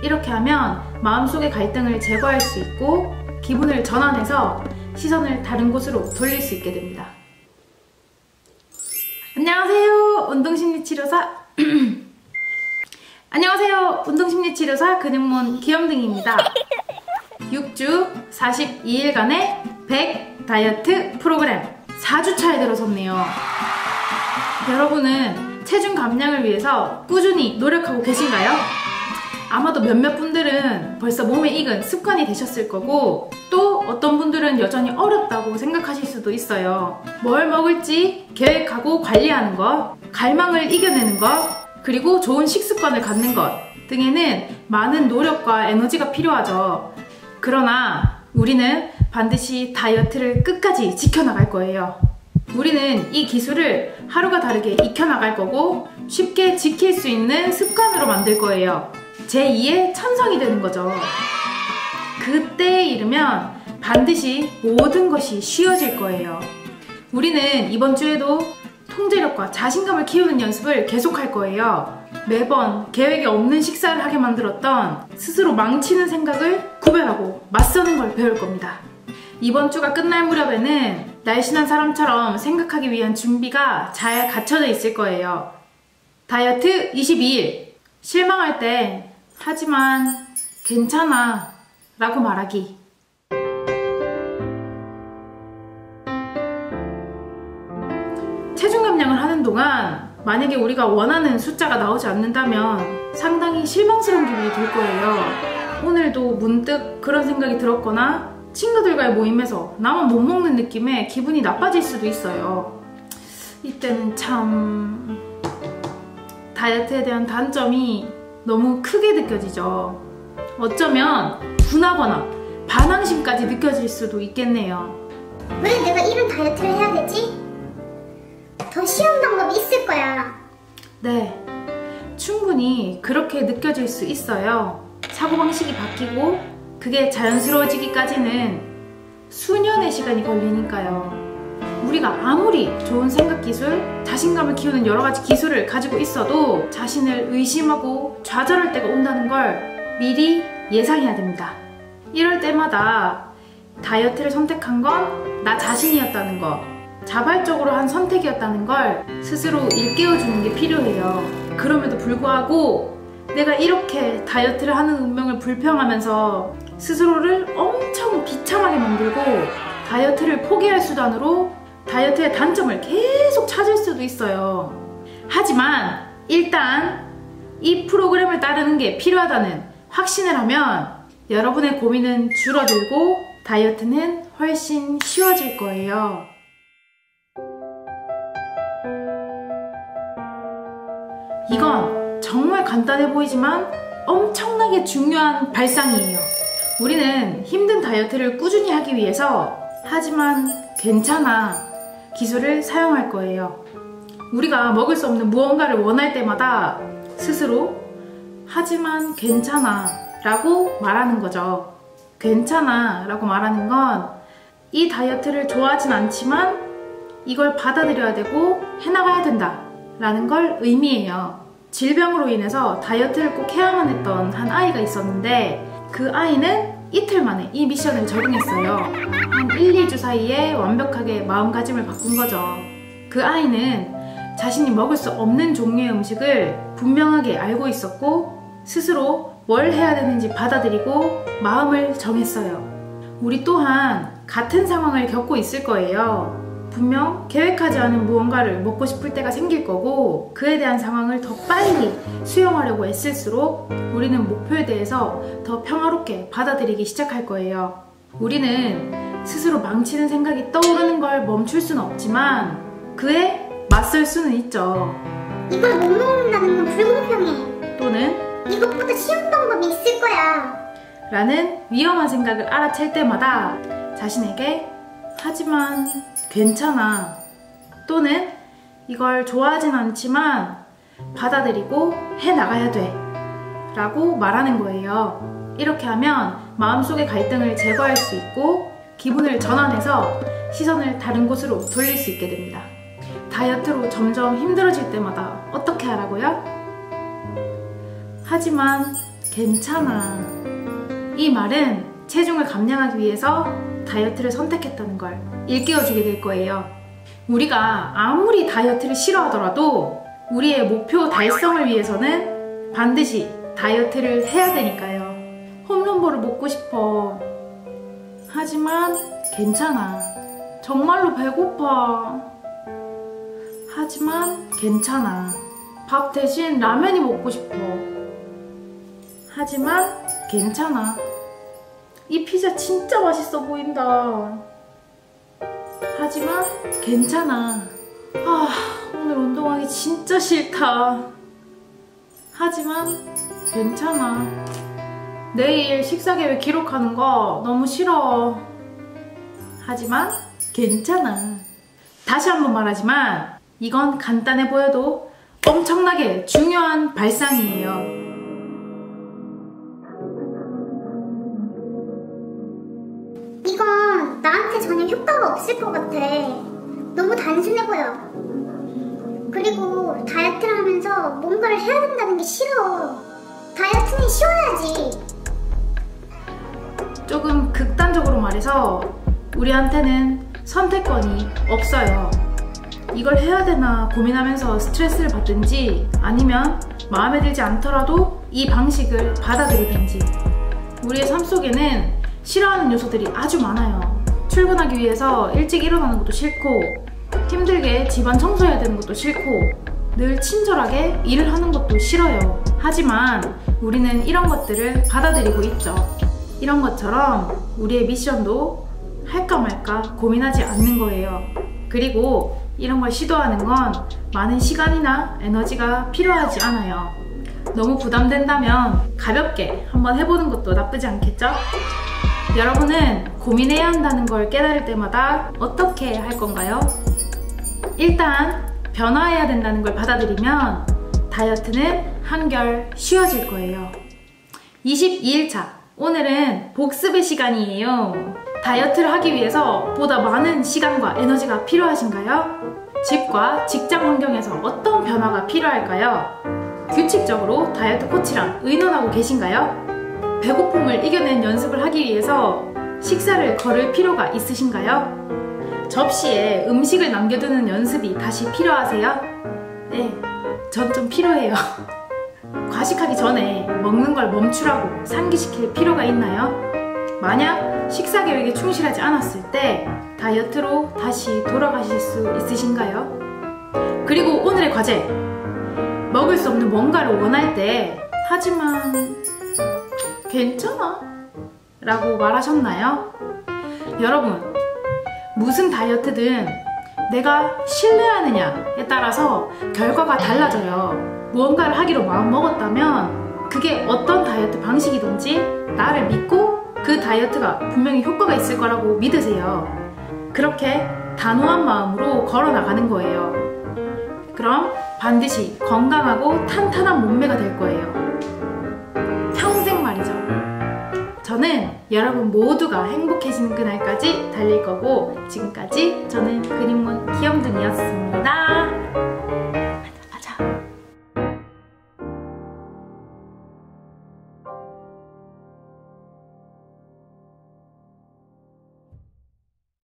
이렇게 하면 마음속의 갈등을 제거할 수 있고 기분을 전환해서 시선을 다른 곳으로 돌릴 수 있게 됩니다. 안녕하세요. 운동심리치료사 안녕하세요. 운동심리치료사 근육몬 기영등입니다. 6주 42일간의 100 다이어트 프로그램 4주차에 들어섰네요. 여러분은 체중 감량을 위해서 꾸준히 노력하고 계신가요? 아마도 몇몇 분들은 벌써 몸에 익은 습관이 되셨을 거고, 또 어떤 분들은 여전히 어렵다고 생각하실 수도 있어요. 뭘 먹을지 계획하고 관리하는 것, 갈망을 이겨내는 것, 그리고 좋은 식습관을 갖는 것 등에는 많은 노력과 에너지가 필요하죠. 그러나 우리는 반드시 다이어트를 끝까지 지켜나갈 거예요. 우리는 이 기술을 하루가 다르게 익혀나갈 거고 쉽게 지킬 수 있는 습관으로 만들 거예요. 제2의 천성이 되는 거죠. 그때에 이르면 반드시 모든 것이 쉬워질 거예요. 우리는 이번 주에도 통제력과 자신감을 키우는 연습을 계속할 거예요. 매번 계획이 없는 식사를 하게 만들었던 스스로 망치는 생각을 구별하고 맞서는 걸 배울 겁니다. 이번 주가 끝날 무렵에는 날씬한 사람처럼 생각하기 위한 준비가 잘 갖춰져 있을 거예요. 다이어트 22일. 실망할 때 하지만 괜찮아 라고 말하기. 체중 감량을 하는 동안 만약에 우리가 원하는 숫자가 나오지 않는다면 상당히 실망스러운 기분이 들 거예요. 오늘도 문득 그런 생각이 들었거나 친구들과의 모임에서 나만 못 먹는 느낌에 기분이 나빠질 수도 있어요. 이때는 참 다이어트에 대한 단점이 너무 크게 느껴지죠. 어쩌면 분하거나 반항심까지 느껴질 수도 있겠네요. 왜 내가 이런 다이어트를 해야 되지? 더 쉬운 방법이 있을 거야. 네, 충분히 그렇게 느껴질 수 있어요. 사고방식이 바뀌고 그게 자연스러워지기까지는 수년의 시간이 걸리니까요. 우리가 아무리 좋은 생각 기술, 자신감을 키우는 여러 가지 기술을 가지고 있어도 자신을 의심하고 좌절할 때가 온다는 걸 미리 예상해야 됩니다. 이럴 때마다 다이어트를 선택한 건 나 자신이었다는 거, 자발적으로 한 선택이었다는 걸 스스로 일깨워주는 게 필요해요. 그럼에도 불구하고 내가 이렇게 다이어트를 하는 운명을 불평하면서 스스로를 엄청 비참하게 만들고 다이어트를 포기할 수단으로 다이어트의 단점을 계속 찾을 수도 있어요. 하지만 일단 이 프로그램을 따르는 게 필요하다는 확신을 하면 여러분의 고민은 줄어들고 다이어트는 훨씬 쉬워질 거예요. 이건 정말 간단해 보이지만 엄청나게 중요한 발상이에요. 우리는 힘든 다이어트를 꾸준히 하기 위해서 하지만 괜찮아 기술을 사용할 거예요. 우리가 먹을 수 없는 무언가를 원할 때마다 스스로 하지만 괜찮아 라고 말하는 거죠. 괜찮아 라고 말하는 건 이 다이어트를 좋아하진 않지만 이걸 받아들여야 되고 해나가야 된다 라는 걸 의미해요. 질병으로 인해서 다이어트를 꼭 해야만 했던 한 아이가 있었는데 그 아이는 이틀 만에 이 미션을 적응했어요. 한 1, 2주 사이에 완벽하게 마음가짐을 바꾼 거죠. 그 아이는 자신이 먹을 수 없는 종류의 음식을 분명하게 알고 있었고 스스로 뭘 해야 되는지 받아들이고 마음을 정했어요. 우리 또한 같은 상황을 겪고 있을 거예요. 분명 계획하지 않은 무언가를 먹고 싶을 때가 생길 거고 그에 대한 상황을 더 빨리 수용하려고 애쓸수록 우리는 목표에 대해서 더 평화롭게 받아들이기 시작할 거예요. 우리는 스스로 망치는 생각이 떠오르는 걸 멈출 수는 없지만 그에 맞설 수는 있죠. 이걸 못 먹는다는 건 불공평해. 또는 이것보다 쉬운 방법이 있을 거야 라는 위험한 생각을 알아챌 때마다 자신에게 하지만 괜찮아 또는 이걸 좋아하진 않지만 받아들이고 해나가야 돼 라고 말하는 거예요. 이렇게 하면 마음속의 갈등을 제거할 수 있고 기분을 전환해서 시선을 다른 곳으로 돌릴 수 있게 됩니다. 다이어트로 점점 힘들어질 때마다 어떻게 하라고요? 하지만 괜찮아. 이 말은 체중을 감량하기 위해서 다이어트를 선택했다는 걸 일깨워주게 될 거예요. 우리가 아무리 다이어트를 싫어하더라도 우리의 목표 달성을 위해서는 반드시 다이어트를 해야 되니까요. 홈런볼을 먹고 싶어. 하지만 괜찮아. 정말로 배고파. 하지만 괜찮아. 밥 대신 라면이 먹고 싶어. 하지만 괜찮아. 이 피자 진짜 맛있어 보인다. 하지만 괜찮아. 아, 오늘 운동하기 진짜 싫다. 하지만 괜찮아. 내일 식사 계획 기록하는 거 너무 싫어. 하지만 괜찮아. 다시 한번 말하지만 이건 간단해 보여도 엄청나게 중요한 발상이에요. 이건 나한테 전혀 효과가 없을 것 같아. 너무 단순해 보여. 그리고 다이어트를 하면서 뭔가를 해야 된다는 게 싫어. 다이어트는 쉬워야지. 조금 극단적으로 말해서 우리한테는 선택권이 없어요. 이걸 해야 되나 고민하면서 스트레스를 받든지 아니면 마음에 들지 않더라도 이 방식을 받아들이든지. 우리의 삶 속에는 싫어하는 요소들이 아주 많아요. 출근하기 위해서 일찍 일어나는 것도 싫고, 힘들게 집안 청소해야 되는 것도 싫고, 늘 친절하게 일을 하는 것도 싫어요. 하지만 우리는 이런 것들을 받아들이고 있죠. 이런 것처럼 우리의 미션도 할까 말까 고민하지 않는 거예요. 그리고 이런 걸 시도하는 건 많은 시간이나 에너지가 필요하지 않아요. 너무 부담된다면 가볍게 한번 해보는 것도 나쁘지 않겠죠? 여러분은 고민해야 한다는 걸 깨달을 때마다 어떻게 할 건가요? 일단 변화해야 된다는 걸 받아들이면 다이어트는 한결 쉬워질 거예요. 22일차, 오늘은 복습의 시간이에요. 다이어트를 하기 위해서 보다 많은 시간과 에너지가 필요하신가요? 집과 직장 환경에서 어떤 변화가 필요할까요? 규칙적으로 다이어트 코치랑 의논하고 계신가요? 배고픔을 이겨낸 연습을 하기 위해서 식사를 거를 필요가 있으신가요? 접시에 음식을 남겨두는 연습이 다시 필요하세요? 네, 전 좀 필요해요. 과식하기 전에 먹는 걸 멈추라고 상기시킬 필요가 있나요? 만약 식사 계획에 충실하지 않았을 때 다이어트로 다시 돌아가실 수 있으신가요? 그리고 오늘의 과제! 먹을 수 없는 뭔가를 원할 때 하지만 괜찮아 라고 말하셨나요? 여러분, 무슨 다이어트든 내가 신뢰하느냐에 따라서 결과가 달라져요. 무언가를 하기로 마음먹었다면 그게 어떤 다이어트 방식이든지 나를 믿고 그 다이어트가 분명히 효과가 있을 거라고 믿으세요. 그렇게 단호한 마음으로 걸어나가는 거예요. 그럼 반드시 건강하고 탄탄한 몸매가 될 거예요. 평생 말이죠. 저는 여러분 모두가 행복해지는 그날까지 달릴 거고, 지금까지 저는 그린몬